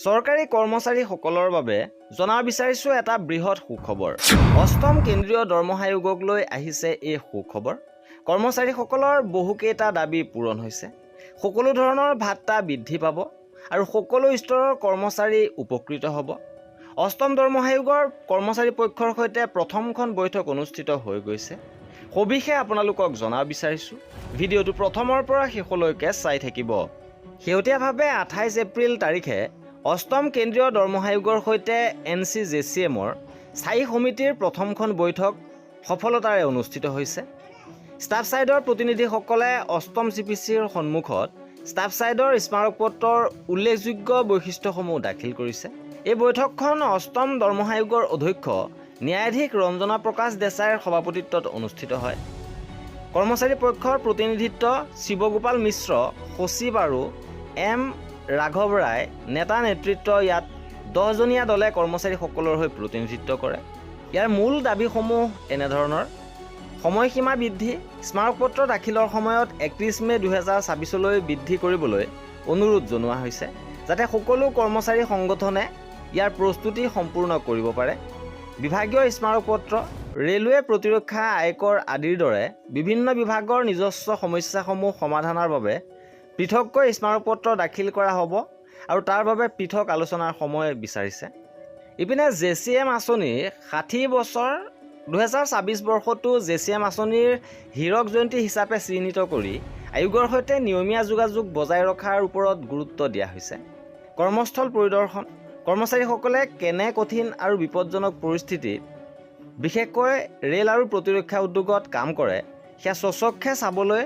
চৰকাৰী কৰ্মচাৰীসকলৰ বাবে জনাব বিচাৰিছোঁ এটা বৃহৎ সুখবৰ। অষ্টম কেন্দ্ৰীয় দৰমহা আয়োগক লৈ আহিছে এই সুখবৰ। কৰ্মচাৰীসকলৰ বহুকেইটা দাবী পূৰণ হৈছে। সকলো ধৰণৰ ভাত্তা বৃদ্ধি পাব আৰু সকলো স্তৰৰ কৰ্মচাৰী উপকৃত হ'ব। অষ্টম দৰমহা আয়োগৰ কৰ্মচাৰী পক্ষৰ সৈতে প্ৰথমখন বৈঠক অনুষ্ঠিত হৈ গৈছে। সবিশেষ আপোনালোকক জনাব বিচাৰিছোঁ। ভিডিঅ'টো প্ৰথমৰ পৰা শেষলৈকে চাই থাকিব। শেহতীয়াভাৱে 28 এপ্ৰিল তাৰিখে অষ্টম কেন্দ্ৰীয় দৰমহা আয়োগৰ সৈতে NCJCM-ৰ স্থায়ী সমিতিৰ প্ৰথমখন বৈঠক সফলতাৰে অনুষ্ঠিত হৈছে। ষ্টাফ ছাইডৰ প্ৰতিনিধিসকলে অষ্টম CPC-ৰ সন্মুখত ষ্টাফ ছাইডৰ স্মাৰকপত্ৰৰ উল্লেখযোগ্য বৈশিষ্ট্যসমূহ দাখিল কৰিছে। এই বৈঠকখন অষ্টম দৰমহা আয়োগৰ অধ্যক্ষ ন্যায়াধীশ ৰঞ্জনা প্ৰকাশ দেশাইৰ সভাপতিত্বত অনুষ্ঠিত হয়। কৰ্মচাৰী পক্ষৰ প্ৰতিনিধিত্ব শিৱগোপাল মিশ্ৰ সচিব আৰু M ৰাঘৱ ৰায় নেতা নেতৃত্ব ইয়াত 10জনীয়া দলে কৰ্মচাৰীসকলৰ হৈ প্ৰতিনিধিত্ব কৰে। ইয়াৰ মূল দাবীসমূহ এনেধৰণৰ: সময়সীমা বৃদ্ধি, স্মাৰকপত্ৰ দাখিলৰ সময়ত 31 মে 2024লৈ বৃদ্ধি কৰিবলৈ অনুৰোধ জনোৱা হৈছে, যাতে সকলো কৰ্মচাৰী সংগঠনে ইয়াৰ প্ৰস্তুতি সম্পূৰ্ণ কৰিব পাৰে। বিভাগীয় স্মাৰকপত্ৰ, ৰেলৱে, প্ৰতিৰক্ষা, আয়কৰ আদিৰ দৰে বিভিন্ন বিভাগৰ নিজস্ব সমস্যাসমূহ সমাধানৰ বাবে পৃথককৈ স্মাৰকপত্ৰ দাখিল কৰা হ'ব আৰু তাৰ বাবে পৃথক আলোচনাৰ সময় বিচাৰিছে। ইপিনে JCM আঁচনিৰ 60 বছৰ 2024 বৰ্ষটো JCM আঁচনিৰ হীৰক জয়ন্তী হিচাপে চিহ্নিত কৰি আয়োগৰ সৈতে নিয়মীয়া যোগাযোগ বজাই ৰখাৰ ওপৰত গুৰুত্ব দিয়া হৈছে। কৰ্মস্থল পৰিদৰ্শন, কৰ্মচাৰীসকলে কেনে কঠিন আৰু বিপদজনক পৰিস্থিতিত বিশেষকৈ ৰেল আৰু প্ৰতিৰক্ষা উদ্যোগত কাম কৰে সেয়া স্বচক্ষে চাবলৈ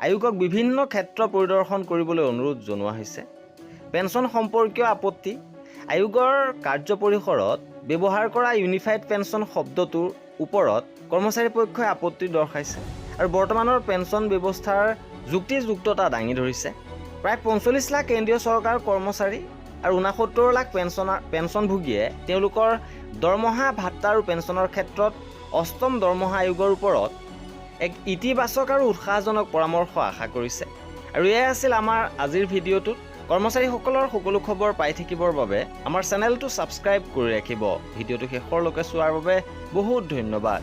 আয়োগক বিভিন্ন ক্ষেত্ৰ পৰিদৰ্শন কৰিবলৈ অনুৰোধ জনোৱা হৈছে। পেঞ্চন সম্পৰ্কীয় আপত্তি, আয়োগৰ কাৰ্য পৰিসৰত ব্যৱহাৰ কৰা ইউনিফাইড পেঞ্চন শব্দটোৰ ওপৰত কৰ্মচাৰী পক্ষই আপত্তি দৰ্শাইছে আৰু বৰ্তমানৰ পেঞ্চন ব্যৱস্থাৰ যুক্তিযুক্ততা দাঙি ধৰিছে। প্ৰায় 45 লাখ কেন্দ্ৰীয় চৰকাৰ কৰ্মচাৰী আৰু 69 লাখ পেঞ্চনভোগীয়ে তেওঁলোকৰ দৰমহা, ভাত্তা আৰু পেঞ্চনৰ ক্ষেত্ৰত অষ্টম দৰমহা আয়োগৰ ওপৰত এক ইতিবাচক আৰু উৎসাহজনক পৰামৰ্শ আশা কৰিছে। আৰু এয়াই আছিল আমাৰ আজিৰ ভিডিঅ'টোত। কৰ্মচাৰীসকলৰ সকলো খবৰ পাই থাকিবৰ বাবে আমাৰ চেনেলটো ছাবস্ক্ৰাইব কৰি ৰাখিব। ভিডিঅ'টো শেষৰলৈকে চোৱাৰ বাবে বহুত ধন্যবাদ।